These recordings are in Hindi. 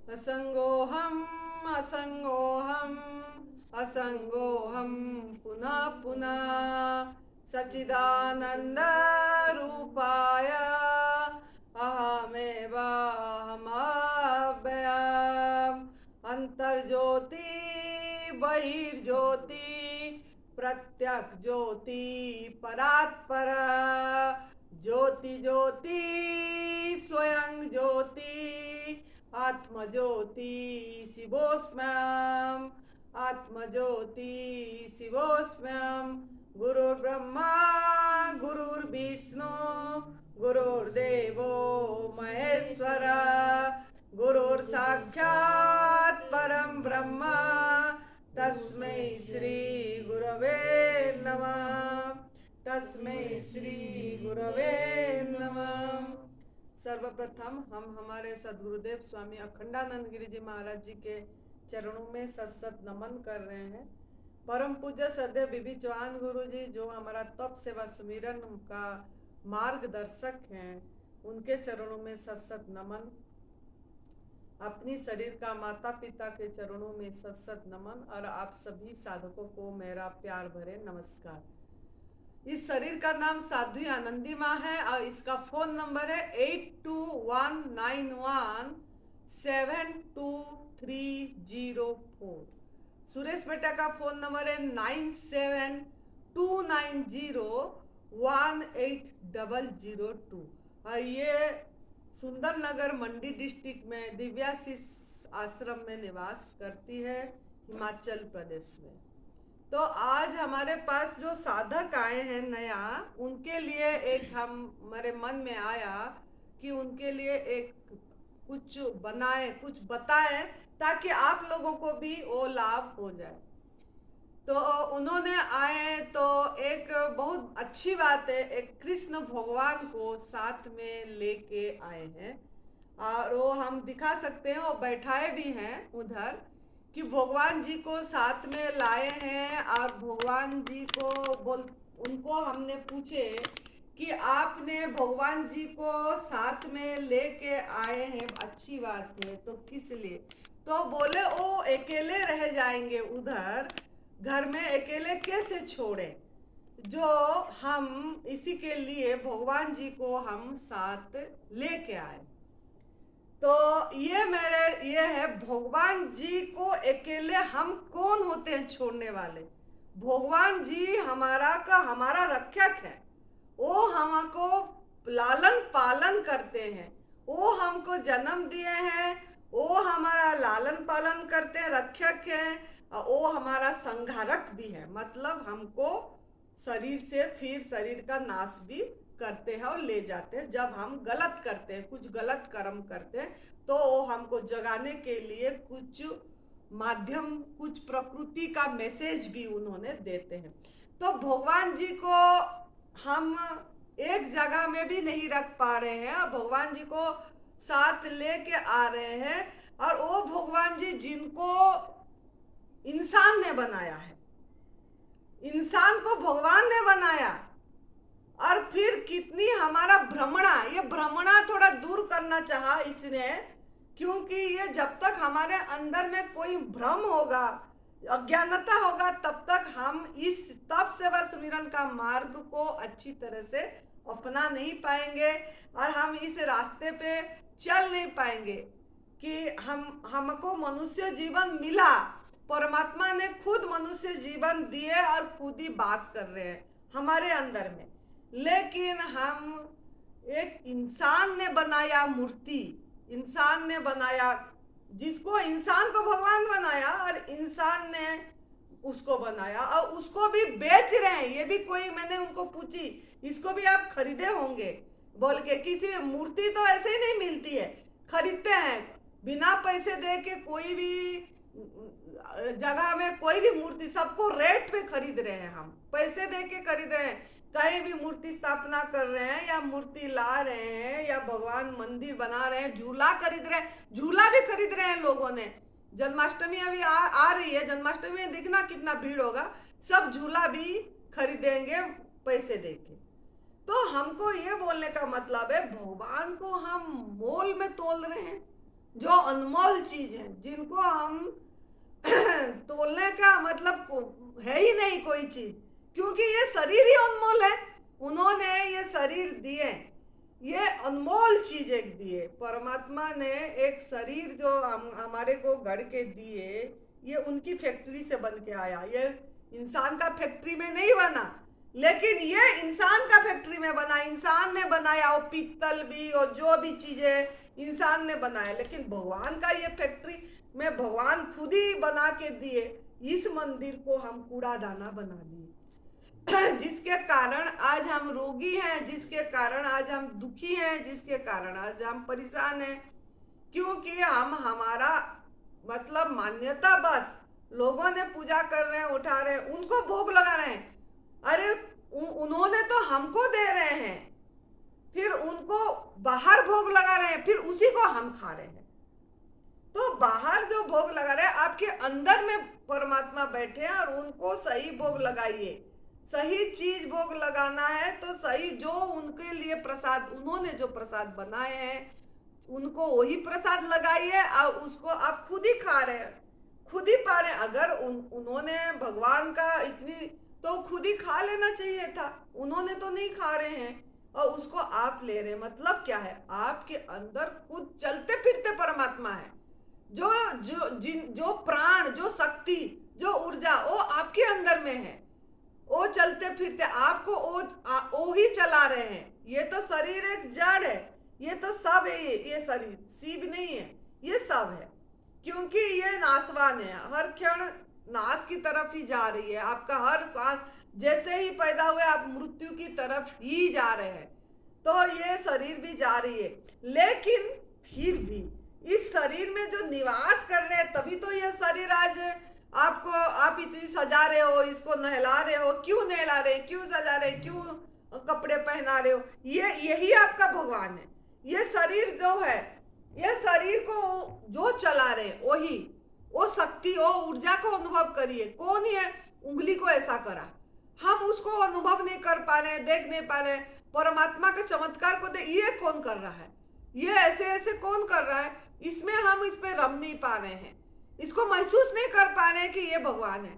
असंगोहम असंगोहम असंगोहम पुनः पुनः सच्चिदानंद रूपाय अहमेवाहमव्ययम् अंतर्ज्योति बहिर्ज्योति प्रत्यक्ष ज्योति परात्पर ज्योति ज्योति स्वयं ज्योति आत्मज्योति शिवोस्म्यहम् आत्मज्योति शिवोस्म्यहम् गुरुर्ब्रह्मा गुरुर्विष्णु गुरुर्देवो महेश्वर गुरुर्साक्षात् परं ब्रह्म तस्मै श्री गुरवे नमः तस्मै श्री गुरवे नमः। सर्वप्रथम हम हमारे सद्गुरुदेव स्वामी अखंडानंद गिरी जी महाराज जी के चरणों में सत नमन कर रहे हैं। परम पूज्य सदैव बीबी चौहान गुरु जी जो हमारा तप सेवा सुमिरन का मार्गदर्शक हैं, उनके चरणों में सत नमन। अपनी शरीर का माता पिता के चरणों में सत नमन और आप सभी साधकों को मेरा प्यार भरे नमस्कार। इस शरीर का नाम साध्वी आनंदी माँ है और इसका फोन नंबर है 8219172304। सुरेश बेटा का फोन नंबर है 9729018002 और ये सुंदर नगर मंडी डिस्ट्रिक्ट में दिव्याशीष आश्रम में निवास करती है, हिमाचल प्रदेश में। तो आज हमारे पास जो साधक आए हैं नया, उनके लिए एक हमारे मन में आया कि उनके लिए एक कुछ बनाए, कुछ बताएं ताकि आप लोगों को भी वो लाभ हो जाए। तो उन्होंने आए तो एक बहुत अच्छी बात है, एक कृष्ण भगवान को साथ में लेके आए हैं और वो हम दिखा सकते हैं, वो बैठाए भी हैं उधर कि भगवान जी को साथ में लाए हैं। और भगवान जी को उनको हमने पूछे कि आपने भगवान जी को साथ में लेके आए हैं, अच्छी बात है, तो किस लिए? तो बोले वो अकेले रह जाएंगे उधर घर में, अकेले कैसे छोड़ें, जो हम इसी के लिए भगवान जी को हम साथ लेके आए। तो ये है भगवान जी को अकेले हम कौन होते हैं छोड़ने वाले? भगवान जी हमारा रक्षक है, वो हमको लालन पालन करते हैं, वो हमको जन्म दिए हैं, वो हमारा लालन पालन करते हैं, रक्षक हैं, और वो हमारा संहारक भी है। मतलब हमको शरीर से फिर शरीर का नाश भी करते हैं और ले जाते हैं। जब हम गलत करते हैं, कुछ गलत कर्म करते हैं, तो वो हमको जगाने के लिए कुछ माध्यम, कुछ प्रकृति का मैसेज भी उन्होंने देते हैं। तो भगवान जी को हम एक जगह में भी नहीं रख पा रहे हैं और भगवान जी को साथ लेके आ रहे हैं। और वो भगवान जी जिनको इंसान ने बनाया है, इंसान को भगवान ने बनाया, और फिर कितनी हमारा भ्रमणा, ये भ्रमणा थोड़ा दूर करना चाहा इसने, क्योंकि ये जब तक हमारे अंदर में कोई भ्रम होगा, अज्ञानता होगा, तब तक हम इस तप सेवा सुमिरन का मार्ग को अच्छी तरह से अपना नहीं पाएंगे और हम इस रास्ते पे चल नहीं पाएंगे कि हमको मनुष्य जीवन मिला, परमात्मा ने खुद मनुष्य जीवन दिए और खुद ही वास कर रहे हैं हमारे अंदर में। लेकिन हम एक इंसान ने बनाया मूर्ति, इंसान ने बनाया, जिसको इंसान को भगवान बनाया और इंसान ने उसको बनाया और उसको भी बेच रहे हैं। ये भी कोई, मैंने उनको पूछी, इसको भी आप खरीदे होंगे बोल के। किसी मूर्ति तो ऐसे ही नहीं मिलती है, खरीदते हैं बिना पैसे दे के। कोई भी जगह में कोई भी मूर्ति, सबको रेट पे खरीद रहे हैं, हम पैसे दे के खरीद रहे हैं। कहीं भी मूर्ति स्थापना कर रहे हैं या मूर्ति ला रहे हैं या भगवान मंदिर बना रहे हैं, झूला खरीद रहे हैं, झूला भी खरीद रहे हैं लोगों ने। जन्माष्टमी अभी आ रही है, जन्माष्टमी में देखना कितना भीड़ होगा, सब झूला भी खरीदेंगे पैसे दे के। तो हमको ये बोलने का मतलब है, भगवान को हम मोल में तोल रहे हैं, जो अनमोल चीज है, जिनको हम तोलने का मतलब है ही नहीं कोई चीज, क्योंकि ये शरीर ही अनमोल है। उन्होंने ये शरीर दिए, ये अनमोल चीज एक दिए। परमात्मा ने एक शरीर जो हमारे को गढ़ के दिए, ये उनकी फैक्ट्री से बन के आया। ये इंसान का फैक्ट्री में नहीं बना, लेकिन ये इंसान का फैक्ट्री में बना। इंसान ने बनाया, वो पीतल भी और जो भी चीजें इंसान ने बनाया, लेकिन भगवान का ये फैक्ट्री में भगवान खुद ही बना के दिए। इस मंदिर को हम कूड़ा दाना बना दिए, जिसके कारण आज हम रोगी हैं, जिसके कारण आज हम दुखी हैं, जिसके कारण आज हम परेशान हैं, क्योंकि हम हमारा मतलब मान्यता बस लोगों ने पूजा कर रहे हैं, उठा रहे हैं, उनको भोग लगा रहे हैं। अरे उन्होंने तो हमको दे रहे हैं, फिर उनको बाहर भोग लगा रहे हैं, फिर उसी को हम खा रहे हैं। तो बाहर जो भोग लगा रहे हैं, आपके अंदर में परमात्मा बैठे हैं और उनको सही भोग लगाइए। सही चीज भोग लगाना है तो सही, जो उनके लिए प्रसाद, उन्होंने जो प्रसाद बनाए हैं उनको वही प्रसाद लगाइए और उसको आप खुद ही खा रहे हैं, खुद ही पा रहे हैं। अगर उन्होंने भगवान का इतनी, तो खुद ही खा लेना चाहिए था, उन्होंने तो नहीं खा रहे हैं और उसको आप ले रहे हैं। मतलब क्या है, आपके अंदर खुद चलते फिरते परमात्मा है। जो जो प्राण, जो शक्ति, जो ऊर्जा, वो आपके अंदर में है। वो चलते फिरते आपको वो ही चला रहे हैं। ये तो शरीर एक जड़ है, ये तो सब है। ये शरीर शिव नहीं है, ये सब है, क्योंकि ये नाशवान है, हर क्षण नाश की तरफ ही जा रही है। आपका हर सांस, जैसे ही पैदा हुए आप मृत्यु की तरफ ही जा रहे हैं। तो ये शरीर भी जा रही है, लेकिन फिर भी इस शरीर में जो निवास कर रहे हैं, तभी तो ये शरीर आज आपको, आप इतनी सजा रहे हो, इसको नहला रहे हो। क्यों नहला रहे, क्यों सजा रहे, क्यों कपड़े पहना रहे हो? यही आपका भगवान है। ये शरीर जो है, ये शरीर को जो चला रहे वही, वो शक्ति, वो ऊर्जा को अनुभव करिए। कौन है उंगली को ऐसा करा, हम उसको अनुभव नहीं कर पा रहे, देख नहीं पा रहे। परमात्मा के चमत्कार को ये कौन कर रहा है, ये ऐसे ऐसे कौन कर रहा है? इसमें हम इस पे रम नहीं पा रहे हैं, इसको महसूस नहीं कर पा रहे हैं कि ये भगवान है।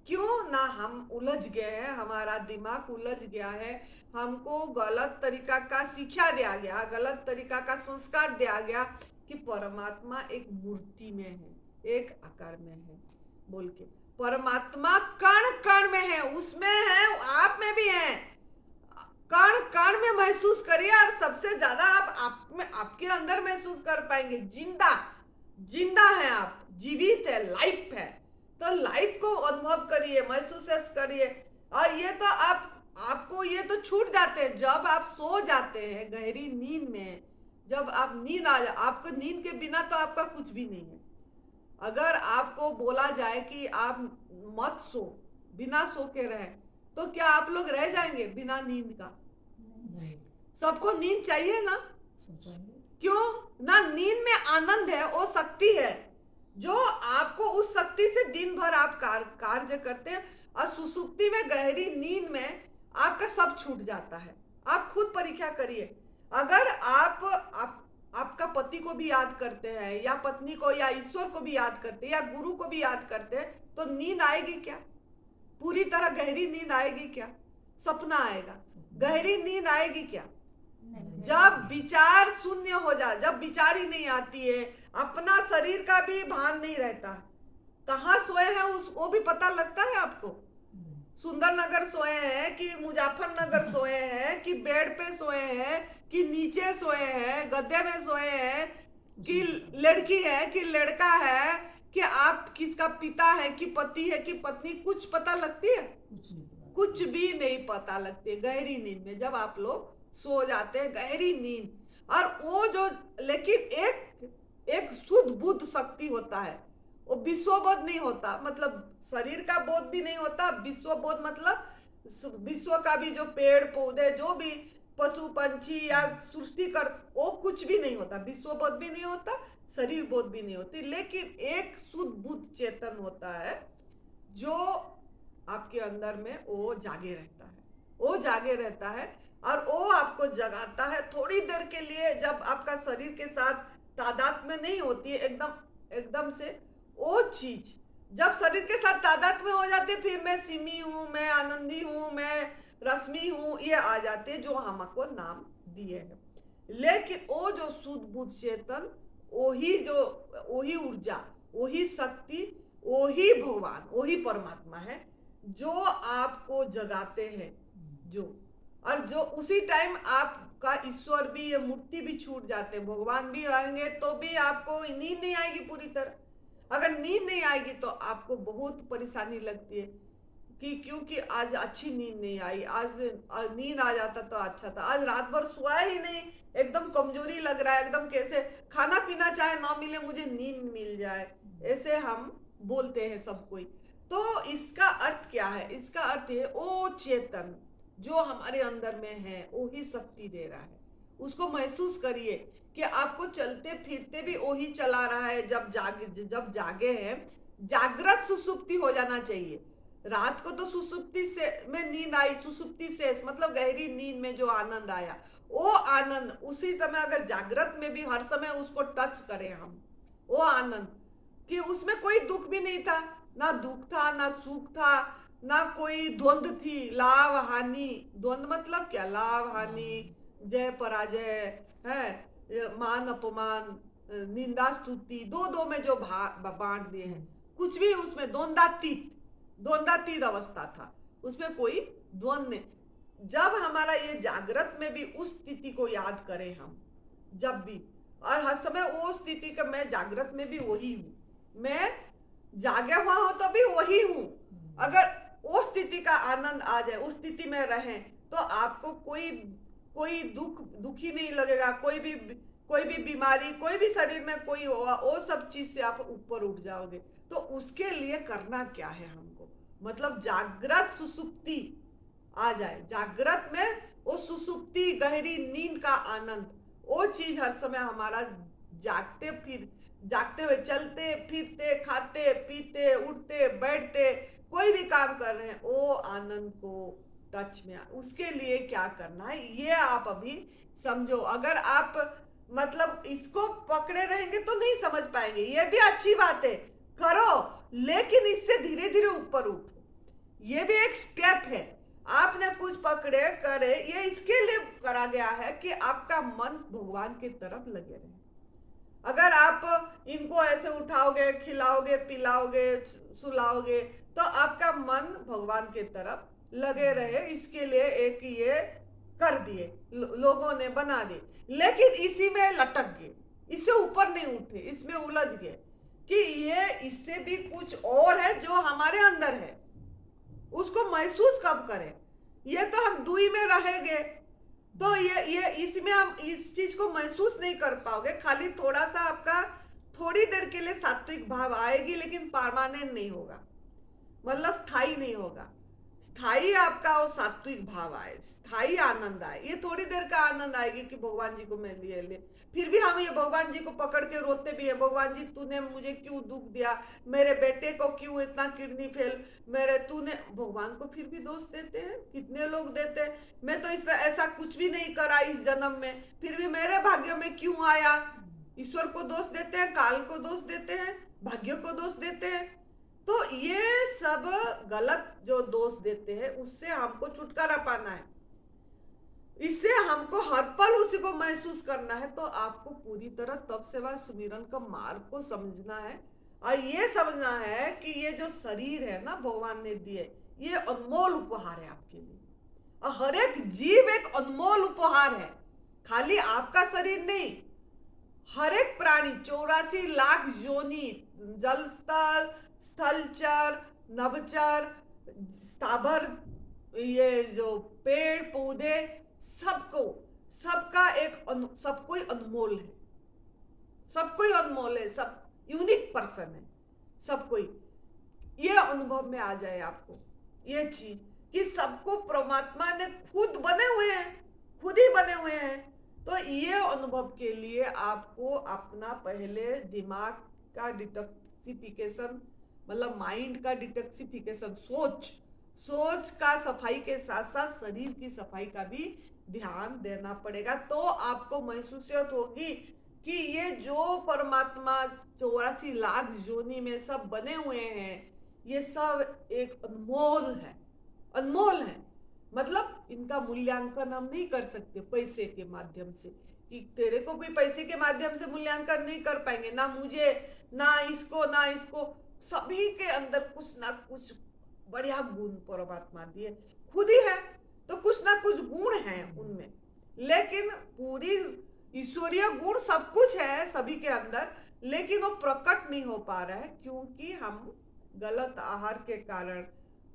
क्यों ना, हम उलझ गए हैं, हमारा दिमाग उलझ गया है। हमको गलत तरीका का शिक्षा दिया गया, गलत तरीका का संस्कार दिया गया कि परमात्मा एक मूर्ति में है, एक आकार में है बोल के। परमात्मा कण कण में है, उसमें है, आप में भी है। कण कण में महसूस करिए, और सबसे ज्यादा आप में, आपके अंदर महसूस कर पाएंगे। जिंदा जिंदा है आप, जीवित है, लाइफ है। तो लाइफ को अनुभव करिए, महसूस करिए। और ये तो आपको ये तो छूट जाते हैं जब आप सो जाते हैं गहरी नींद में। जब आप नींद आ जाए, आपको नींद के बिना तो आपका कुछ भी नहीं है। अगर आपको बोला जाए कि आप मत सो, बिना सो के रहे, तो क्या आप लोग रह जाएंगे बिना नींद का? सबको नींद चाहिए ना? क्यों ना? नींद में आनंद है, वो शक्ति है जो आपको, उस शक्ति से दिन भर आप कार्य करते हैं। और सुसुप्ति में, गहरी नींद में आपका सब छूट जाता है। आप खुद परीक्षा करिए। अगर आपका पति को भी याद करते हैं, या पत्नी को, या ईश्वर को भी याद करते हैं, या गुरु को भी याद करते हैं, तो नींद आएगी क्या? पूरी तरह गहरी नींद आएगी क्या? सपना आएगा। गहरी नींद आएगी क्या? जब विचार शून्य हो जाए, जब विचार ही नहीं आती है, अपना शरीर का भी भान नहीं रहता, कहाँ सोए हैं वो भी पता लगता है आपको? सुंदरनगर सोए हैं कि मुजफ्फरनगर सोए हैं, कि बेड पे सोए हैं, कि नीचे सोए हैं, गद्दे में सोए हैं, कि लड़की है कि लड़का है, कि आप किसका पिता है, कि पति है कि पत्नी, कुछ पता लगती है? कुछ भी नहीं पता लगती। गहरी नींद में जब आप लोग सो जाते हैं, गहरी नींद, और वो जो, लेकिन एक शुद्ध बुद्ध शक्ति होता है, वो विश्वबोध नहीं होता। मतलब शरीर का बोध भी नहीं होता, विश्वबोध मतलब विश्व का भी, जो पेड़ पौधे, जो भी पशु पंछी या सृष्टि कर, वो कुछ भी नहीं होता। विश्वबोध भी नहीं होता, शरीर बोध भी नहीं होती, लेकिन एक शुद्ध बुद्ध चेतन होता है जो आपके अंदर में वो जागे रहता है, वो जागे रहता है, और वो आपको जगाता है थोड़ी देर के लिए। जब आपका शरीर के साथ तादाद में नहीं होती है, एकदम एकदम से वो चीज जब शरीर के साथ तादाद में हो जाती है, फिर मैं सिमी हूँ, मैं आनंदी हूँ, मैं रश्मि हूँ, ये आ जाते हैं जो हमको नाम दिए हैं। लेकिन वो जो शुद्ध बुद्ध चेतन, वही ऊर्जा, वही शक्ति, वही भगवान, वही परमात्मा है जो आपको जगाते हैं। जो और जो उसी टाइम आपका ईश्वर भी, ये मूर्ति भी छूट जाते हैं, भगवान भी आएंगे तो भी आपको नींद नहीं आएगी पूरी तरह। अगर नींद नहीं आएगी तो आपको बहुत परेशानी लगती है कि क्योंकि आज अच्छी नींद नहीं आई, आज नींद आ जाता तो अच्छा था, आज रात भर सोया ही नहीं, एकदम कमजोरी लग रहा है, एकदम कैसे खाना पीना चाहे ना मिले मुझे नींद मिल जाए, ऐसे हम बोलते हैं सब कोई। तो इसका अर्थ क्या है? इसका अर्थ है ओ चेतन जो हमारे अंदर में है वही शक्ति दे रहा है। उसको महसूस करिए कि आपको चलते फिरते भी वही चला रहा है। जब जागे हैं, जागृत सुसुप्ति हो जाना चाहिए। रात को तो सुसुप्ति से में नींद आई, सुसुप्ति से मतलब गहरी नींद में जो आनंद आया, वो आनंद उसी समय अगर जागृत में भी हर समय उसको टच करें हम, वो आनंद कि उसमें कोई दुख भी नहीं था, ना दुख था ना सुख था, ना कोई द्वंद्व थी, लाभ हानि। द्वंद्व मतलब क्या? लाभ हानि, जय पराजय है, मान अपमान, निंदा स्तुति, दो में जो बांट दिए हैं, कुछ भी उसमें द्वंद्वातीत अवस्था था, उसमें कोई द्वंद्व नहीं। जब हमारा ये जागृत में भी उस स्थिति को याद करें हम, जब भी और हर समय वो स्थिति का, मैं जागृत में भी वही हूँ, मैं जागे हुआ हूं तो भी वही हूँ। अगर वो स्थिति का आनंद आ जाए, उस स्थिति में रहें, तो आपको कोई दुखी नहीं लगेगा, कोई भी बीमारी, कोई भी शरीर में कोई होगा, वो सब चीज से आप ऊपर उठ जाओगे। तो उसके लिए करना क्या है हमको? मतलब जागृत सुसुप्ति आ जाए, जागृत में वो सुसुप्ति, गहरी नींद का आनंद, वो चीज हर समय हमारा जागते हुए, चलते फिरते, खाते पीते, उठते बैठते, कोई भी काम कर रहे हैं, वो आनंद को टच में उसके लिए क्या करना है ये आप अभी समझो। अगर आप मतलब इसको पकड़े रहेंगे तो नहीं समझ पाएंगे। ये भी अच्छी बात है, करो, लेकिन इससे धीरे धीरे ऊपर उठो। ये भी एक स्टेप है। आपने कुछ पकड़े करे, ये इसके लिए करा गया है कि आपका मन भगवान की तरफ लगे रहे। अगर आप इनको ऐसे उठाओगे, खिलाओगे, पिलाओगे, सुलाओगे, तो आपका मन भगवान की तरफ लगे रहे। इसके लिए एक ये कर दिए, लोगों ने बना दिए, लेकिन इसी में लटक गए, इससे ऊपर नहीं उठे, इसमें उलझ गए कि ये इससे भी कुछ और है जो हमारे अंदर है। उसको महसूस कब करें? ये तो हम दुई में रहेंगे, तो ये इसमें हम इस चीज को महसूस नहीं कर पाओगे। खाली थोड़ा सा आपका थोड़ी देर के लिए सात्विक भाव आएगी, लेकिन परमानेंट नहीं होगा, मतलब स्थायी नहीं होगा। स्थायी आपका वो सात्विक भाव आए, स्थायी आनंद आए, ये थोड़ी देर का आनंद आएगी कि भगवान जी को मैं ले। फिर भी हम ये भगवान जी को पकड़ के रोते भी है, भगवान जी तूने मुझे क्यों दुख दिया, मेरे बेटे को क्यों इतना किडनी फेल, तूने भगवान को फिर भी दोष देते हैं। कितने लोग देते हैं, मैं तो ऐसा कुछ भी नहीं करा इस जन्म में, फिर भी मेरे भाग्य में क्यों आया। ईश्वर को दोष देते हैं, काल को दोष देते हैं, भाग्य को दोष देते हैं। तो ये सब गलत जो दोष देते हैं, उससे हमको छुटकारा पाना है, इससे हमको हर पल उसी को महसूस करना है। तो आपको पूरी तरह तप सेवा सुमिरन का मार्ग को समझना है, और ये समझना है कि ये जो शरीर है ना भगवान ने दिए, ये अनमोल उपहार है आपके लिए। और हर एक जीव एक अनमोल उपहार है, खाली आपका शरीर नहीं, हर एक प्राणी 84 लाख योनि, जलस्थल, स्थलचर, नभचर, स्थावर, ये जो पेड़ पौधे, सबका सब कोई अनमोल है, सब कोई अनमोल है, सब यूनिक पर्सन है, सब कोई। ये अनुभव में आ जाए आपको ये चीज कि सबको परमात्मा ने खुद बने हुए हैं, खुद ही बने हुए हैं। तो ये अनुभव के लिए आपको अपना पहले दिमाग का डिटॉक्सिफिकेशन, मतलब माइंड का डिटॉक्सिफिकेशन, सोच का सफाई के साथ साथ शरीर की सफाई का भी ध्यान देना पड़ेगा। तो आपको महसूसियत होगी कि ये जो परमात्मा 84 लाख योनि में सब बने हुए हैं, ये सब एक अनमोल है, अनमोल है। मतलब इनका मूल्यांकन हम नहीं कर सकते पैसे के माध्यम से, कि तेरे को भी पैसे के माध्यम से मूल्यांकन नहीं कर पाएंगे, ना मुझे, ना इसको, ना इसको। सभी के अंदर कुछ ना कुछ बढ़िया गुण परमात्मा दिए, खुद ही है तो कुछ ना कुछ गुण है उनमें। लेकिन पूरी ईश्वरीय गुण सब कुछ है सभी के अंदर, लेकिन वो प्रकट नहीं हो पा रहा है, क्योंकि हम गलत आहार के कारण,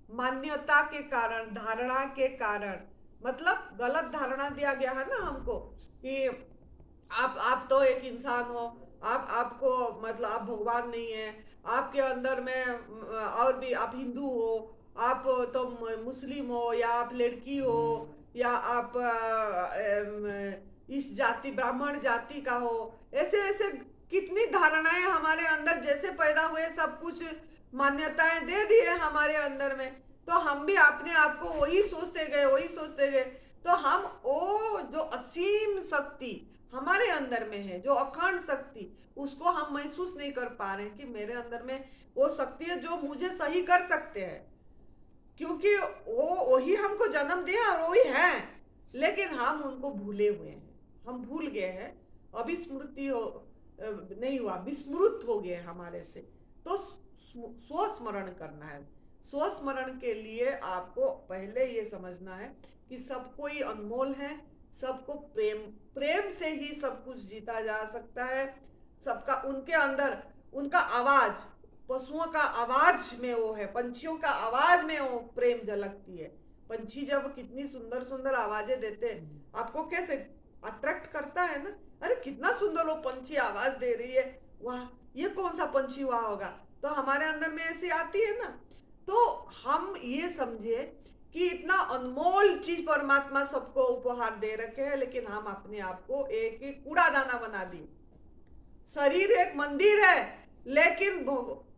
मान्यता के कारण, धारणा के कारण, मतलब गलत धारणा दिया गया है ना हमको कि आप तो एक इंसान हो, आपको मतलब आप भगवान नहीं है, आपके अंदर में और भी आप हिंदू हो, आप तो मुस्लिम हो, या आप लड़की हो, या आप इस जाति ब्राह्मण जाति का हो। ऐसे ऐसे कितनी धारणाएं हमारे अंदर जैसे पैदा हुए, सब कुछ मान्यताएं दे दी है हमारे अंदर में, तो हम भी अपने आप को वही सोचते गए, वही सोचते गए। तो हम वो जो असीम शक्ति हमारे अंदर में है, जो अखंड शक्ति, उसको हम महसूस नहीं कर पा रहे हैं कि मेरे अंदर में वो शक्ति है जो मुझे सही कर सकते हैं, क्योंकि वो वही हमको जन्म दिया और वही है, लेकिन हम उनको भूले हुए हैं, हम भूल गए हैं, अभी स्मृति हो नहीं हुआ, विस्मृत हो गए हमारे से। तो स्वस्मरण करना है। स्वस्मरण के लिए आपको पहले ये समझना है कि सब कोई अनमोल है, सबको प्रेम, प्रेम से ही सब कुछ जीता जा सकता है। सबका उनके अंदर उनका आवाज, पशुओं का आवाज में वो है, पंछियों का आवाज में वो प्रेम झलकती है। पंछी जब कितनी सुंदर सुंदर आवाजें देते हैं, आपको कैसे अट्रैक्ट करता है ना, अरे कितना सुंदर वो पंछी आवाज दे रही है, वाह ये कौन सा पंछी हुआ होगा, तो हमारे अंदर में ऐसी आती है ना। तो हम ये समझे कि इतना अनमोल चीज परमात्मा सबको उपहार दे रखे हैं, लेकिन हम अपने आप को एक एक कूड़ादाना बना दिए। शरीर एक मंदिर है, लेकिन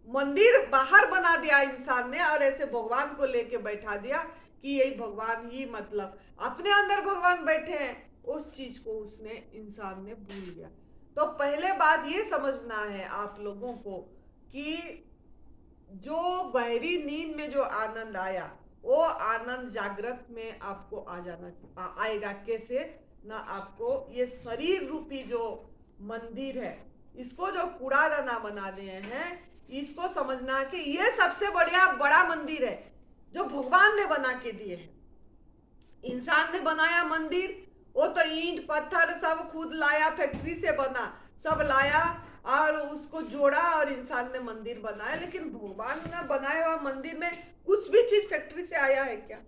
मंदिर बाहर बना दिया इंसान ने, और ऐसे भगवान को लेके बैठा दिया कि यही भगवान ही, मतलब अपने अंदर भगवान बैठे हैं, उस चीज को उसने इंसान ने भूल गया। तो पहले बात ये समझना है आप लोगों को कि जो गहरी नींद में जो आनंद आया, वो आनंद जागृत में आपको आ जाना आएगा कैसे ना। आपको ये शरीर रूपी जो मंदिर है, इसको जो कूड़ादाना बना दिए हैं, इसको समझना कि ये सबसे बड़ा मंदिर है जो भगवान ने बना के दिए हैं। इंसान ने बनाया मंदिर, वो तो ईंट पत्थर सब खुद लाया, फैक्ट्री से बना, सब लाया और उसको जोड़ा और इंसान ने मंदिर बनाया। लेकिन भगवान ने बनाया हुआ मंदिर में कुछ भी चीज फैक्ट्री से आया है क्या?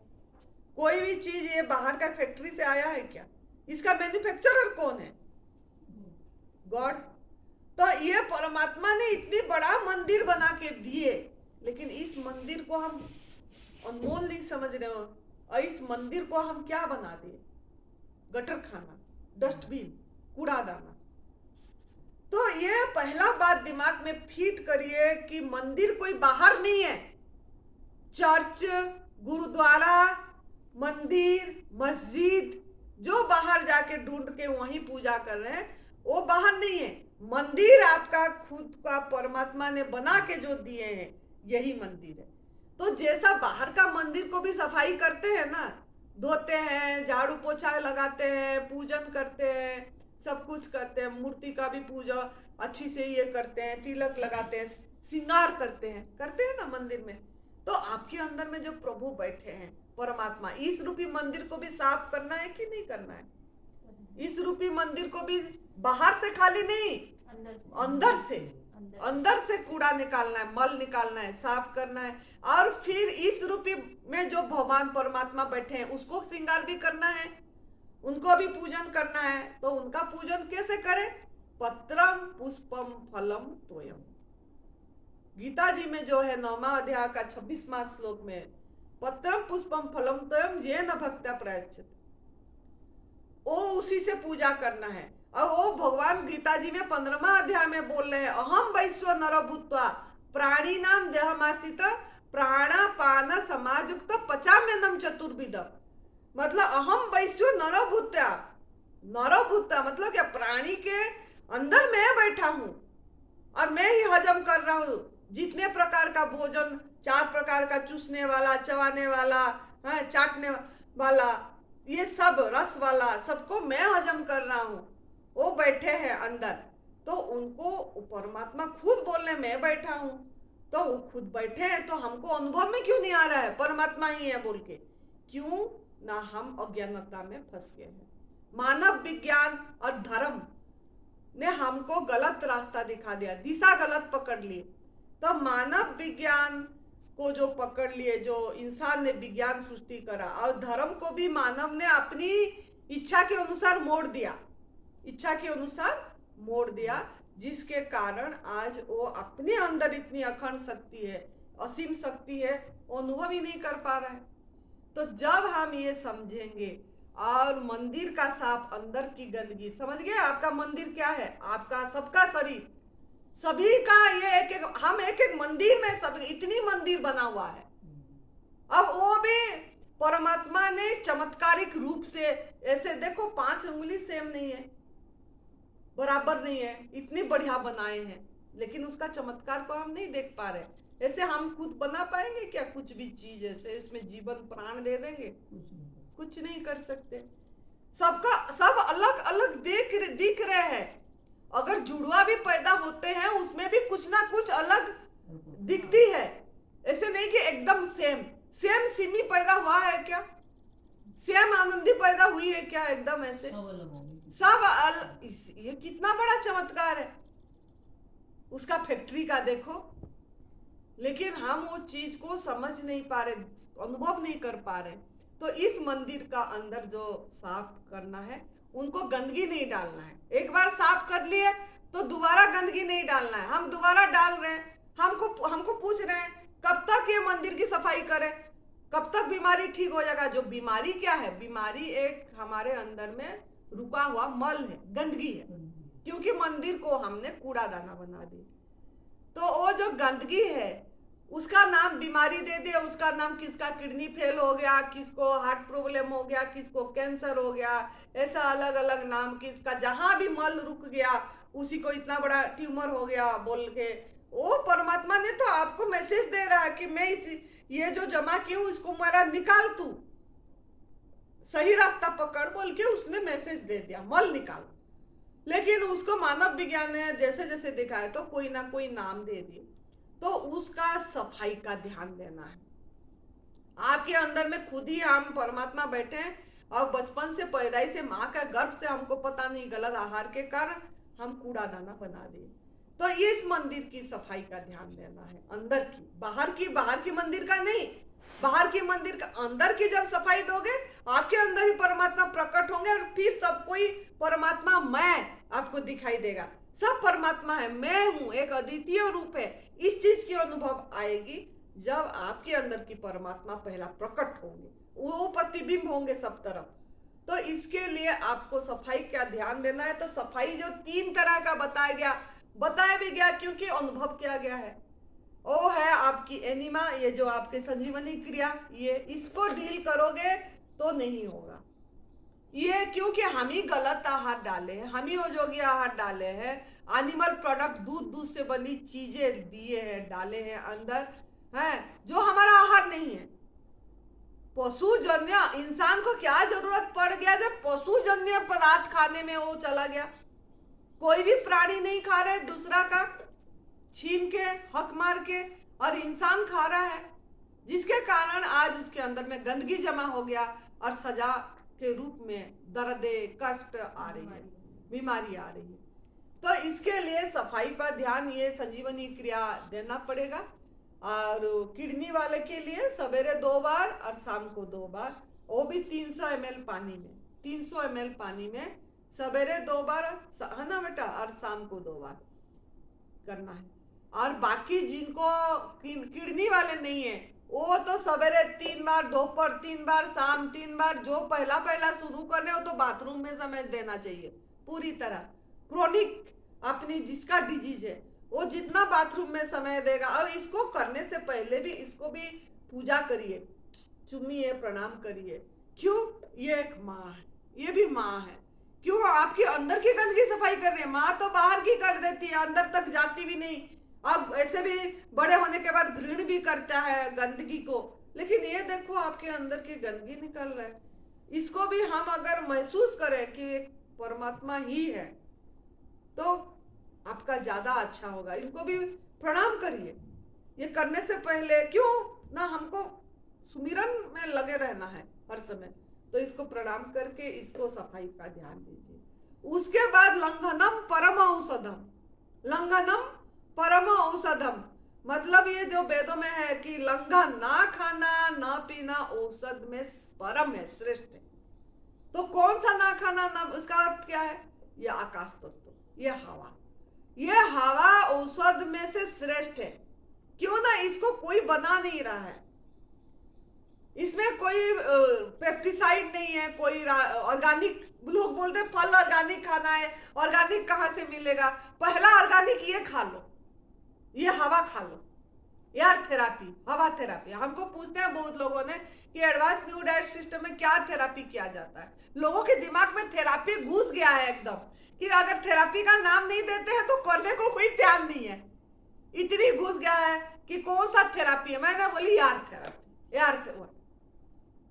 कोई भी चीज ये बाहर का फैक्ट्री से आया है क्या? इसका मैन्युफैक्चरर कौन है? गॉड। तो ये परमात्मा ने इतनी बड़ा मंदिर बना के दिए, लेकिन इस मंदिर को हम अनमोल नहीं समझ रहे हो, और इस मंदिर को हम क्या बना दिए? गटर खाना, डस्टबिन, कूड़ादाना। तो ये पहला बात दिमाग में फीट करिए कि मंदिर कोई बाहर नहीं है। चर्च, गुरुद्वारा, मंदिर, मस्जिद जो बाहर जाके ढूंढ के वहीं पूजा कर रहे हैं, वो बाहर नहीं है। मंदिर आपका खुद का परमात्मा ने बना के जो दिए हैं, यही मंदिर है। तो जैसा बाहर का मंदिर को भी सफाई करते हैं ना, धोते हैं, झाड़ू पोछा लगाते हैं, पूजन करते हैं, सब कुछ करते हैं, मूर्ति का भी पूजा अच्छी से ये करते हैं, तिलक लगाते हैं, श्रृंगार करते हैं ना मंदिर में। तो आपके अंदर में जो प्रभु बैठे हैं परमात्मा, इस रूपी मंदिर को भी साफ करना है कि नहीं करना है? इस रूपी मंदिर को भी बाहर से खाली नहीं, अंदर से कूड़ा निकालना है, मल निकालना है, साफ करना है। और फिर इस रूपी में जो भगवान परमात्मा बैठे हैं उसको श्रृंगार भी करना है, उनको भी पूजन करना है। तो उनका पूजन कैसे करें? पत्रम पुष्पम फलम तोयम। गीता जी में जो है 9वां अध्याय का 26वां श्लोक में, पत्रम पुष्पम फलम तोयम येन भक्त्या प्रयच्छति, वो उसी से पूजा करना है। और वो भगवान गीता जी में 15वां अध्याय में बोल रहे हैं, अहम वैश्व नरो भूत्वा प्राणी नाम देहमासित प्राणापान समायुक्त पचाम्यन्नम चतुर्विधम। मतलब अहम वैश्व नरो भूत्या मतलब क्या? प्राणी के अंदर मैं बैठा हूँ और मैं ही हजम कर रहा हूँ। जितने प्रकार का भोजन, 4 प्रकार का चूसने वाला, चबाने वाला, हाँ, चाटने वाला, ये सब रस वाला, सबको मैं हजम कर रहा हूँ। वो बैठे हैं अंदर, तो उनको परमात्मा खुद बोलने मैं बैठा हूँ। तो वो खुद बैठे हैं, तो हमको अनुभव में क्यों नहीं आ रहा है परमात्मा ही है बोल के? क्यों ना? हम अज्ञानता में फंस गए हैं। मानव विज्ञान और धर्म ने हमको गलत रास्ता दिखा दिया, दिशा गलत पकड़ ली। तो मानव विज्ञान को जो पकड़ लिए, जो इंसान ने विज्ञान सृष्टि करा, और धर्म को भी मानव ने अपनी इच्छा के अनुसार मोड़ दिया, इच्छा के अनुसार मोड़ दिया, जिसके कारण आज वो अपने अंदर इतनी अखंड शक्ति है, असीम शक्ति है, अनुभव ही नहीं कर पा रहा है। तो जब हम ये समझेंगे, और मंदिर का साफ, अंदर की गंदगी, समझ गए? आपका मंदिर क्या है? आपका सबका शरीर, सभी का ये एक एक, हम एक एक मंदिर में, सब इतनी मंदिर बना हुआ है। अब वो भी परमात्मा ने चमत्कारिक रूप से, ऐसे देखो 5 उंगली सेम नहीं है, बराबर नहीं है, इतनी बढ़िया बनाए हैं, लेकिन उसका चमत्कार को हम नहीं देख पा रहे। ऐसे हम खुद बना पाएंगे क्या कुछ भी चीज? ऐसे इसमें जीवन प्राण दे देंगे? कुछ नहीं कर सकते। सबका सब अलग अलग दिख रहे हैं। अगर जुड़वा भी पैदा होते हैं, उसमें भी कुछ ना कुछ अलग दिखती है। ऐसे नहीं कि एकदम सेम सिमी पैदा हुआ है क्या? सेम आनंदी पैदा हुई है क्या? एकदम ऐसे सब ये कितना बड़ा चमत्कार है उसका फैक्ट्री का, देखो। लेकिन हम वो चीज को समझ नहीं पा रहे, अनुभव नहीं कर पा रहे। तो इस मंदिर का अंदर जो साफ करना है, उनको गंदगी नहीं डालना है। एक बार साफ कर लिए तो दोबारा गंदगी नहीं डालना है। हम दोबारा डाल रहे हैं, हमको पूछ रहे हैं कब तक ये मंदिर की सफाई करें, कब तक बीमारी ठीक हो जाएगा? जो बीमारी क्या है? बीमारी एक हमारे अंदर में रुका हुआ मल है, गंदगी है, क्योंकि मंदिर को हमने कूड़ादाना बना दी। तो वो जो गंदगी है उसका नाम बीमारी दे दिया। उसका नाम, किसका किडनी फेल हो गया, किसको हार्ट प्रॉब्लम हो गया, किसको कैंसर हो गया, ऐसा अलग अलग नाम, किसका जहां भी मल रुक गया उसी को इतना बड़ा ट्यूमर हो गया बोल के। वो परमात्मा ने तो आपको मैसेज दे रहा है कि मैं ये जो जमा की हूँ इसको मेरा निकाल, तू सही रास्ता पकड़ बोल के उसने मैसेज दे दिया, मल निकाल। लेकिन उसको मानव विज्ञान ने जैसे जैसे दिखाया तो कोई ना कोई नाम दे दिए। तो उसका सफाई का ध्यान देना है। आपके अंदर में खुद ही हम परमात्मा बैठे हैं, और बचपन से, पैदाइश से, माँ का गर्भ से हमको पता नहीं, गलत आहार के कारण हम कूड़ादाना बना दिए। तो इस मंदिर की सफाई का ध्यान देना है, अंदर की। बाहर की मंदिर का नहीं, बाहर की मंदिर का, अंदर की जब सफाई दोगे आपके अंदर ही परमात्मा प्रकट होंगे, और फिर सब कोई परमात्मा मैं आपको दिखाई देगा। सब परमात्मा है, मैं हूं, एक अद्वितीय रूप है। इस चीज की अनुभव आएगी जब आपके अंदर की परमात्मा पहला प्रकट होंगे, वो प्रतिबिंब होंगे सब तरफ। तो इसके लिए आपको सफाई का ध्यान देना है। तो सफाई जो 3 तरह का बताया भी गया, क्योंकि अनुभव किया गया है। वो है आपकी एनिमा, ये जो आपके संजीवनी क्रिया, ये इसको डील करोगे तो नहीं होगा। ये क्योंकि हम ही गलत आहार डाले हैं, हम ही अयोग्य आहार डाले हैं, एनिमल प्रोडक्ट, दूध से बनी चीजें दिए हैं, डाले हैं अंदर, हैं जो हमारा आहार नहीं है। पशुजन्य, इंसान को क्या जरूरत पड़ गया जब पशुजन्य पदार्थ खाने में वो चला गया? कोई भी प्राणी नहीं खा रहे दूसरा का छीन के, हक मार के, और इंसान खा रहा है, जिसके कारण आज उसके अंदर में गंदगी जमा हो गया, और सजा के रूप में दर्द, कष्ट आ रही है, बीमारी आ रही है। तो इसके लिए सफाई पर ध्यान, ये संजीवनी क्रिया देना पड़ेगा। और किडनी वाले के लिए सवेरे 2 बार और शाम को 2 बार, वो भी 300 ml पानी में, 300 ml पानी में सवेरे 2 बार, है ना बेटा, और शाम को 2 बार करना है। और बाकी जिनको किडनी वाले नहीं है, वो तो सवेरे 3 बार, दोपहर 3 बार, शाम 3 बार। जो पहला शुरू करने हो तो बाथरूम में समय देना चाहिए पूरी तरह। क्रोनिक अपनी जिसका डिजीज है वो जितना बाथरूम में समय देगा। और इसको करने से पहले भी इसको भी पूजा करिए, चुमिए, प्रणाम करिए। क्यों? ये एक माँ है, ये भी माँ है, क्यों आपकी अंदर की गंदगी सफाई कर रही है? माँ तो बाहर की कर देती है, अंदर तक जाती भी नहीं। अब ऐसे भी बड़े होने के बाद घृण भी करता है गंदगी को, लेकिन ये देखो आपके अंदर की गंदगी निकल रहा है। इसको भी हम अगर महसूस करें कि एक परमात्मा ही है तो आपका ज्यादा अच्छा होगा। इनको भी प्रणाम करिए। ये करने से पहले क्यों ना हमको सुमिरन में लगे रहना है हर समय, तो इसको प्रणाम करके इसको सफाई का ध्यान दीजिए। उसके बाद लंघनम परम औषधम, लंघनम परम औषधम मतलब ये जो वेदों में है कि लंघन ना खाना ना पीना औषध में परम है, श्रेष्ठ है। तो कौन सा ना खाना ना, उसका अर्थ क्या है? ये आकाश तत्व, ये हवा औषध में से श्रेष्ठ है। क्यों ना, इसको कोई बना नहीं रहा है, इसमें कोई पेस्टिसाइड नहीं है, कोई ऑर्गेनिक। लोग बोलते हैं फल ऑर्गेनिक खाना है, ऑर्गेनिक कहाँ से मिलेगा? पहला ऑर्गेनिक ये खा लो, ये हवा खा लो, एयर थेरापी, हवा थेरापी। हमको पूछते हैं बहुत लोगों ने कि एडवांस न्यू डाइट सिस्टम में क्या थेरापी किया जाता है। लोगों के दिमाग में थेरापी घुस गया है एकदम, कि अगर थेरापी का नाम नहीं देते हैं तो करने को कोई ध्यान नहीं है। इतनी घुस गया है कि कौन सा थेरापी है। मैंने बोली यार थेरापी, यार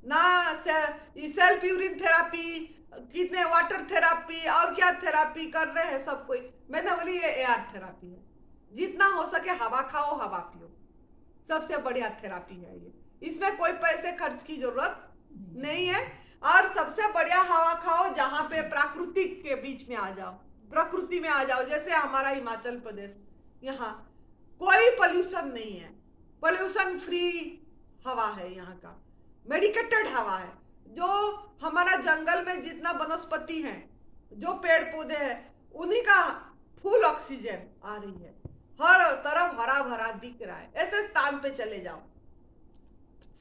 ना सेल्फ यूरिन थेरापी, कितने वाटर थेरापी और क्या थेरापी कर रहे हैं सब कोई। मैंने बोली ये एयर थेरापी है। जितना हो सके हवा खाओ, हवा पियो, सबसे बढ़िया थेरापी है ये। इसमें कोई पैसे खर्च की जरूरत नहीं है। और सबसे बढ़िया हवा खाओ जहां पे प्राकृतिक के बीच में आ जाओ, प्रकृति में आ जाओ। जैसे हमारा हिमाचल प्रदेश, यहाँ कोई पोल्यूशन नहीं है, पोल्यूशन फ्री हवा है यहाँ का, मेडिकेटेड हवा है। जो हमारा जंगल में जितना वनस्पति है, जो पेड़ पौधे हैं, उन्हीं का फुल ऑक्सीजन आ रही है, हर तरफ हरा भरा दिख रहा है। ऐसे स्थान पे चले जाओ।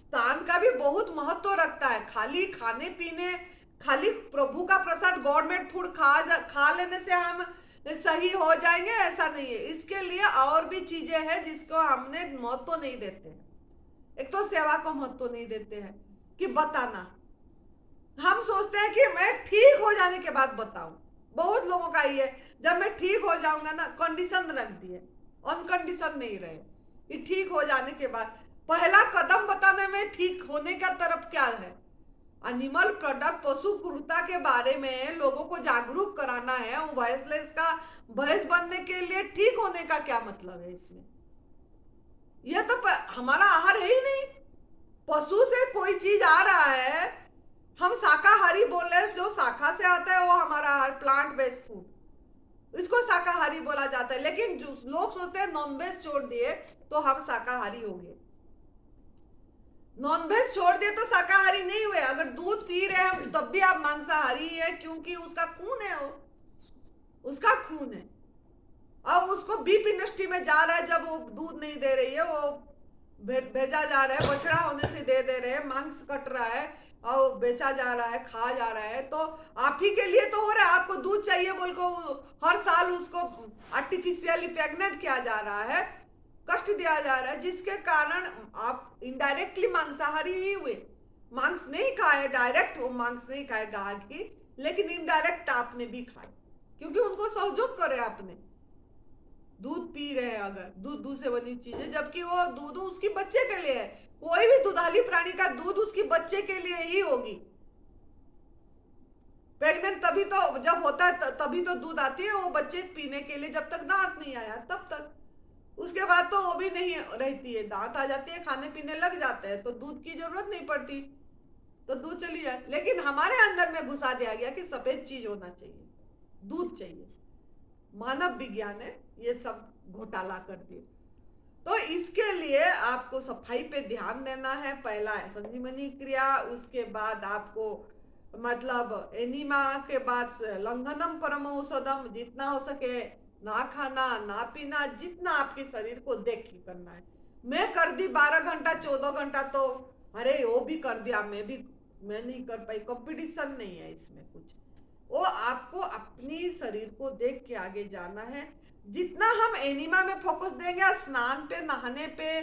स्थान का भी बहुत महत्व रखता है। खाली खाने पीने, खाली प्रभु का प्रसाद गवर्नमेंट फूड खा लेने से हम सही हो जाएंगे, ऐसा नहीं है। इसके लिए और भी चीजें हैं जिसको हमने महत्व नहीं देते हैं। एक तो सेवा को महत्व नहीं देते हैं कि बताना। हम सोचते हैं कि मैं ठीक हो जाने के बाद बताऊं। बहुत लोगों का ये, जब मैं ठीक हो जाऊंगा ना, कंडीशन रख दिए, अनकंडीशन नहीं रहे कि ठीक हो जाने के बाद। पहला कदम बताने में ठीक होने का तरफ क्या है? एनिमल प्रोडक्ट, पशु क्रूरता के बारे में लोगों को जागरूक कराना है। वॉइसलेस का वॉइस बनने के लिए ठीक होने का क्या मतलब है इसमें? यह तो हमारा आहार है ही नहीं। पशु से कोई चीज आ रहा है, हम शाकाहारी बोल रहे हैं, जो शाखा से आता है वो हमारा आहार, प्लांट बेस्ड फूड, इसको शाकाहारी बोला जाता है। लेकिन जो लोग सोचते हैं नॉन वेज छोड़ दिए तो हम शाकाहारी हो गए। नॉन वेज छोड़ दिए तो शाकाहारी नहीं हुए। अगर दूध पी रहे हैं तब भी आप मांसाहारी है, क्योंकि उसका खून है, वो उसका खून है। अब उसको बीफ इंडस्ट्री में जा रहा है, जब वो दूध नहीं दे रही है, वो भेजा जा रहा है, बछड़ा होने से दे रहे हैं, मांस कट रहा है और बेचा जा रहा है, खा जा रहा है। तो आप ही के लिए तो हो रहा है। आपको दूध चाहिए बोल को हर साल उसको आर्टिफिशियली प्रेग्नेंट किया जा रहा है, कष्ट दिया जा रहा है, जिसके कारण आप इनडायरेक्टली मांसाहारी ही हुए। मांस नहीं खाए डायरेक्ट, वो मांस नहीं खाए गाय की, लेकिन इनडायरेक्ट आपने भी खाए, क्योंकि उनको सहयोग करे। आपने दूध पी रहे हैं, अगर दूध से बनी चीज है, जबकि वो दूध उसकी बच्चे के लिए है। कोई भी दुधाली प्राणी का दूध उसकी बच्चे के लिए ही होगी। प्रेग्नेंट तभी तो जब होता है, तभी तो दूध आती है वो बच्चे पीने के लिए, जब तक दांत नहीं आया तब तक। उसके बाद तो वो भी नहीं रहती है, दांत आ जाती है, खाने पीने लग जाते हैं, तो दूध की जरूरत नहीं पड़ती, तो दूध चली जाए। लेकिन हमारे अंदर में घुसा दिया गया कि सफेद चीज होना चाहिए, दूध चाहिए। मानव विज्ञान ने ये सब घोटाला कर दिया। तो इसके लिए आपको सफाई पे ध्यान देना है। पहला है संजीवनी क्रिया, उसके बाद आपको मतलब एनिमा के बाद लंघनम परम औषधम, जितना हो सके ना खाना ना पीना, जितना आपके शरीर को देख के करना है। मैं कर दी 12 घंटा 14 घंटा, तो अरे वो भी कर दिया, मैं नहीं कर पाई। कंपटीशन नहीं है इसमें कुछ, वो आपको अपनी शरीर को देख के आगे जाना है। जितना हम एनिमा में फोकस देंगे, स्नान पे, नहाने पे,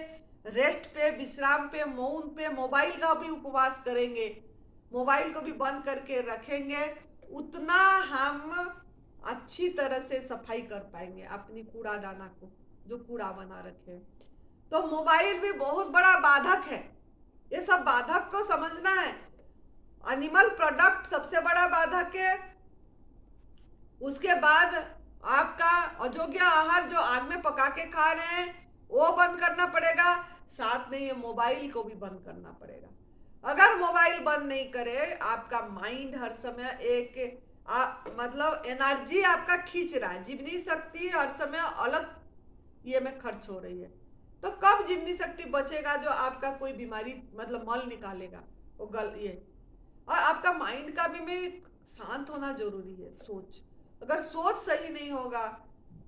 रेस्ट पे, विश्राम पे, मौन पे, मोबाइल का भी उपवास करेंगे, मोबाइल को भी बंद करके रखेंगे, उतना हम अच्छी तरह से सफाई कर पाएंगे अपनी कूड़ादाना को, जो कूड़ा बना रखे हैं। तो मोबाइल भी बहुत बड़ा बाधक है, ये सब बाधक को समझना है। एनिमल प्रोडक्ट सबसे बड़ा बाधक है, उसके बाद आपका अयोग्य आहार जो आग में पका के खा रहे हैं वो बंद करना पड़ेगा, साथ में ये मोबाइल को भी बंद करना पड़ेगा। अगर मोबाइल बंद नहीं करे, आपका माइंड हर समय मतलब एनर्जी आपका खींच रहा है, जीवनी शक्ति हर समय अलग ये में खर्च हो रही है, तो कब जीवनी शक्ति बचेगा जो आपका कोई बीमारी मतलब मल निकालेगा वो ये। और आपका माइंड का भी शांत होना जरूरी है। सोच, अगर सोच सही नहीं होगा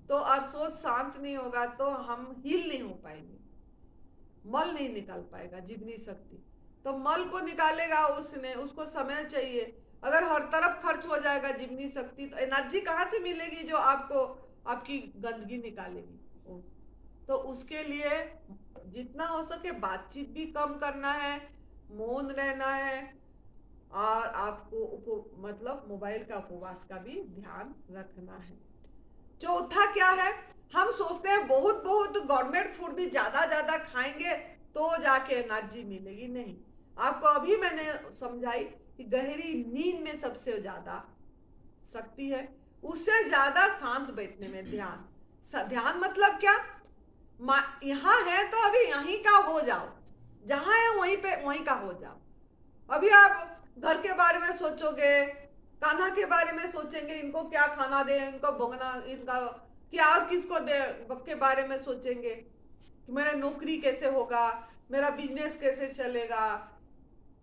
तो, और सोच शांत नहीं होगा तो हम हील नहीं हो पाएंगे, मल नहीं निकाल पाएगा जीवनी शक्ति। तो मल को निकालेगा उसको समय चाहिए। अगर हर तरफ खर्च हो जाएगा जीवनी शक्ति तो एनर्जी कहाँ से मिलेगी जो आपको आपकी गंदगी निकालेगी। तो उसके लिए जितना हो सके बातचीत भी कम करना है, मौन रहना है, और आपको मतलब मोबाइल का उपवास का भी ध्यान रखना है। चौथा क्या है, हम सोचते हैं बहुत गवर्नमेंट फूड भी ज्यादा खाएंगे तो जाके एनर्जी मिलेगी। नहीं, आपको अभी मैंने समझाई कि गहरी नींद में सबसे ज्यादा शक्ति है, उससे ज्यादा शांत बैठने में ध्यान मतलब क्या, यहाँ है तो अभी यहीं का हो जाओ, जहां है वहीं का हो जाओ। अभी आप घर के बारे में सोचोगे, कान्हा के बारे में सोचेंगे, इनको क्या खाना दे, इनको भोगना, इनका क्या, और किसको दे के बारे में सोचेंगे कि मेरा नौकरी कैसे होगा, मेरा बिजनेस कैसे चलेगा।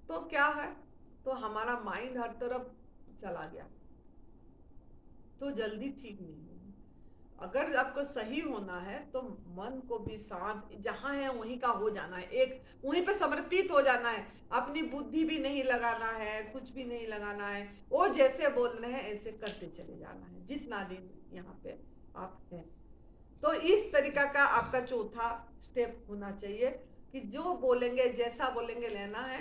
तो क्या है, तो हमारा माइंड हर तरफ चला गया तो जल्दी ठीक नहीं होगी। अगर आपको सही होना है तो मन को भी शांत, जहां है वहीं का हो जाना है, एक वहीं पे समर्पित हो जाना है, अपनी बुद्धि भी नहीं लगाना है, कुछ भी नहीं लगाना है, वो जैसे बोल रहे हैं ऐसे करते चले जाना है जितना दिन यहाँ पे आप हैं। तो इस तरीका का आपका चौथा स्टेप होना चाहिए कि जो बोलेंगे जैसा बोलेंगे लेना है।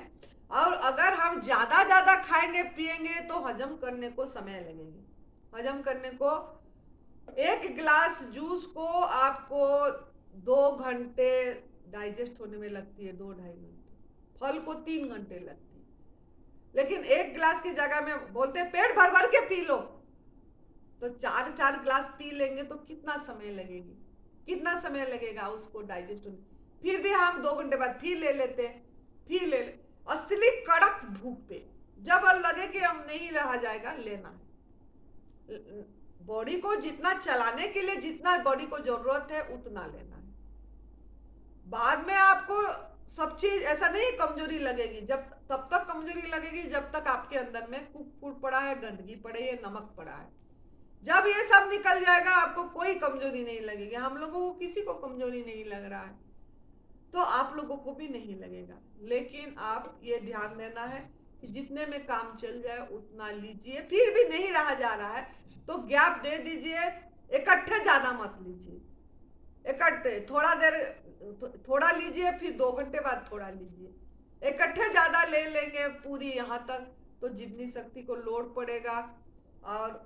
और अगर हम ज्यादा खाएंगे पिएंगे तो हजम करने को समय लगेगी। हजम करने को, एक गिलास जूस को आपको 2 घंटे डाइजेस्ट होने में लगती है, 2-2.5 घंटे, फल को 3 घंटे लगती है। लेकिन एक गिलास की जगह में बोलते हैं पेट भर के पी लो, तो 4 गिलास पी लेंगे तो कितना समय लगेगा उसको डाइजेस्ट होने। फिर भी हम 2 घंटे बाद फिर ले लेते हैं, फिर ले ले। असली कड़क भूख पे जब लगे कि हम नहीं रहा जाएगा, लेना है। बॉडी को जितना चलाने के लिए जितना बॉडी को जरूरत है उतना लेना है। बाद में आपको सब चीज ऐसा नहीं कमजोरी लगेगी, तब तक कमजोरी लगेगी जब तक आपके अंदर में कुक फूड पड़ा है, गंदगी पड़े है, नमक पड़ा है। जब ये सब निकल जाएगा आपको कोई कमजोरी नहीं लगेगी। हम लोगों को किसी को कमजोरी नहीं लग रहा है तो आप लोगों को भी नहीं लगेगा। लेकिन आप ये ध्यान देना है कि जितने में काम चल जाए उतना लीजिए। फिर भी नहीं रहा जा रहा है तो गैप दे दीजिए, इकट्ठे ज्यादा मत लीजिए। इकट्ठे थोड़ा देर थोड़ा लीजिए, फिर 2 घंटे बाद थोड़ा लीजिए। इकट्ठे ज्यादा ले लेंगे पूरी यहाँ तक तो जीवनी शक्ति को लोड पड़ेगा और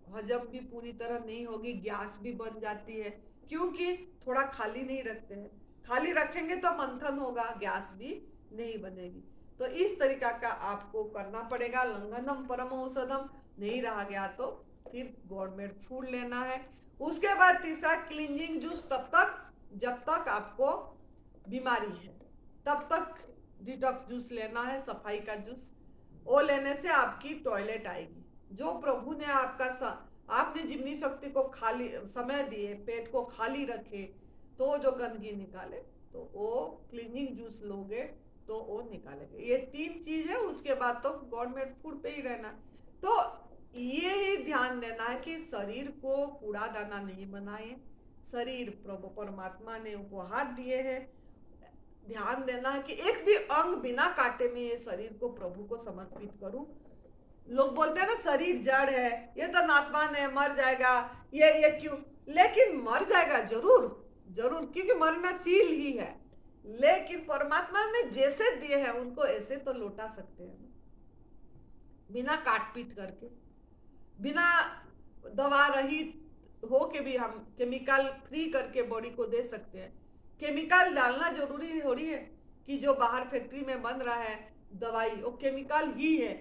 हजम भी पूरी तरह नहीं होगी, गैस भी बन जाती है, क्योंकि थोड़ा खाली नहीं रखते हैं। खाली रखेंगे तो मंथन होगा, गैस भी नहीं बनेगी। तो इस तरीका का आपको करना पड़ेगा। लंघनम परम औषधम, नहीं रहा गया तो फिर गवर्नमेंट फूड लेना है। उसके बाद तीसरा क्लींजिंग जूस, तब तक जब तक आपको बीमारी है तब तक डिटॉक्स जूस लेना है, सफाई का जूस। वो लेने से आपकी टॉयलेट आएगी। जो प्रभु ने आपने जीवनी शक्ति को खाली समय दिए, पेट को खाली रखे तो जो गंदगी निकाले, तो वो क्लीनिंग जूस लोगे तो वो निकालेंगे। ये 3 चीज है। उसके बाद तो गवर्नमेंट फूड पे ही रहना। तो ये ही ध्यान देना है कि शरीर को कूड़ा दाना नहीं बनाए। शरीर प्रभु परमात्मा ने उपहार दिए हैं। ध्यान देना है कि एक भी अंग बिना काटे में ये शरीर को प्रभु को समर्पित करूं। लोग बोलते हैं ना शरीर जड़ है, ये तो नासवान है, मर जाएगा, ये क्यों? लेकिन मर जाएगा जरूर, क्योंकि मरनशील ही है। लेकिन परमात्मा ने जैसे दिए हैं उनको ऐसे तो लौटा सकते हैं बिना काट पीट करके। बिना दवा रहित हो के भी हम केमिकल फ्री करके बॉडी को दे सकते हैं। केमिकल डालना जरूरी थोड़ी है कि जो बाहर फैक्ट्री में बन रहा है दवाई वो केमिकल ही है,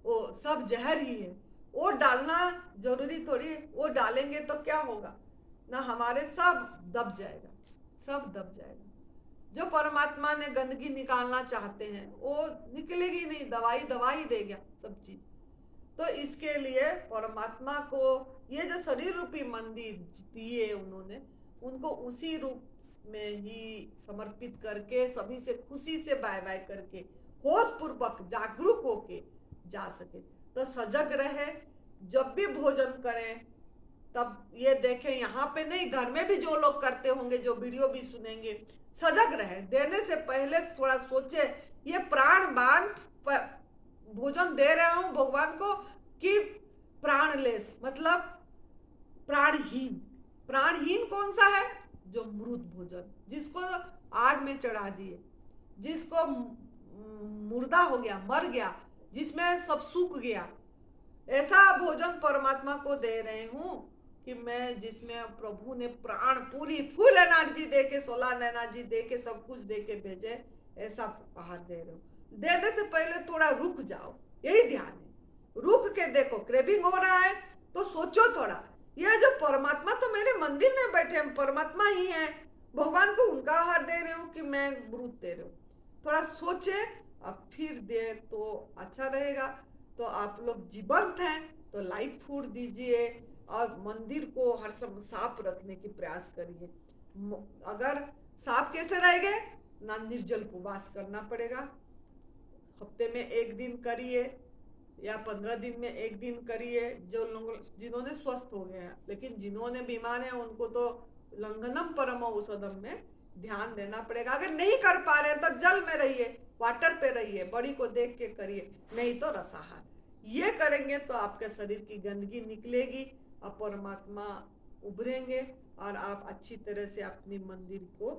वो सब जहर ही है, वो डालना जरूरी थोड़ी है। वो डालेंगे तो क्या होगा ना, हमारे सब दब जाएगा, सब दब जाएगा। जो परमात्मा ने गंदगी निकालना चाहते हैं वो निकलेगी नहीं, दवाई दवा ही देगा सब चीज। तो इसके लिए परमात्मा को ये जो शरीर रूपी मंदिर दिए उन्होंने, उनको उसी रूप में ही समर्पित करके सभी से खुशी से बाय बाय करके होश पूर्वक जागरूक होके जा सके। तो सजग रहे, जब भी भोजन करें तब ये देखें, यहाँ पे नहीं घर में भी जो लोग करते होंगे, जो वीडियो भी सुनेंगे, सजग रहे। देने से पहले थोड़ा सोचे ये प्राण बांध भोजन दे रहा हूं भगवान को कि प्राणलेस, मतलब प्राणहीन। प्राणहीन कौन सा है? जो मृत भोजन, जिसको आग में चढ़ा दिए, जिसको मुर्दा हो गया, मर गया, जिसमें सब सूख गया, ऐसा भोजन परमात्मा को दे रहे हूं कि मैं जिसमें प्रभु ने प्राण पूरी फुल एनर्जी दे के, सोलर एनर्जी दे के, सब कुछ दे के भेजे, ऐसा आहार दे रहे हो। देने से पहले थोड़ा रुक जाओ, यही ध्यान है। रुक के देखो, क्रेविंग हो रहा है तो सोचो थोड़ा, ये जो परमात्मा तो मेरे मंदिर में बैठे हैं, परमात्मा ही है, भगवान को उनका आहार दे रहे हूँ कि मैं मृत दे रहे हूँ। थोड़ा सोचे अब फिर दे तो अच्छा रहेगा। तो आप लोग जीवंत हैं तो लाइव फूड दीजिए और मंदिर को हर समय साफ रखने की प्रयास करिए। अगर साफ कैसे रहेंगे ना, निर्जल उपवास करना पड़ेगा। हफ्ते में 1 दिन करिए या 15 दिन में 1 दिन करिए, जो लोग जिन्होंने स्वस्थ हो गए हैं। लेकिन जिन्होंने बीमार हैं उनको तो लंघनम परम औषधम में ध्यान देना पड़ेगा। अगर नहीं कर पा रहे तो जल में रहिए, वाटर पे रहिए, बॉडी को देख के करिए, नहीं तो रसाहार। ये करेंगे तो आपके शरीर की गंदगी निकलेगी और परमात्मा उभरेंगे और आप अच्छी तरह से अपनी मंदिर को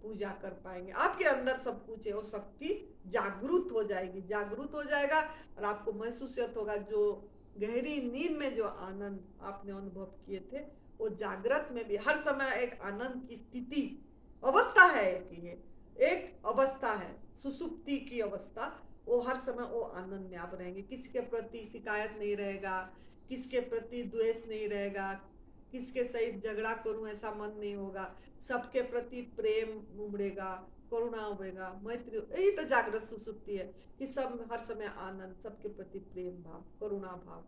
पूजा कर पाएंगे। आपके अंदर सब कुछ है, वो शक्ति जागृत हो जाएगी, जागृत हो जाएगा और आपको महसूस होगा जो गहरी नींद में जो आनंद आपने अनुभव किए थे, वो जागृत में भी हर समय एक आनंद की स्थिति अवस्था है कि ये एक अवस्था है, सुसुप्ति की अवस्था। वो हर समय वो आनंद में आप रहेंगे, किसके प्रति शिकायत नहीं रहेगा, किसके प्रति द्वेष नहीं रहेगा, किसके सहित झगड़ा करूं ऐसा मन नहीं होगा, सबके प्रति प्रेम उमड़ेगा, करुणा उमड़ेगा, मैत्री। यही तो जागृत सुसुप्ति है कि सब हर समय आनंद, सबके प्रति प्रेम भाव, करुणा भाव,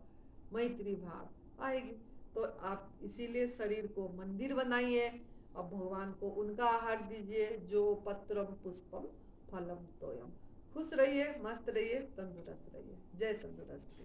मैत्री भाव आएगी। तो आप इसीलिए शरीर को मंदिर बनाइए और भगवान को उनका आहार दीजिए जो पत्रम पुष्पम फलम तोयम। खुश रहिए, मस्त रहिए, तंदुरुस्त रहिए। जय तंदुरुस्ती।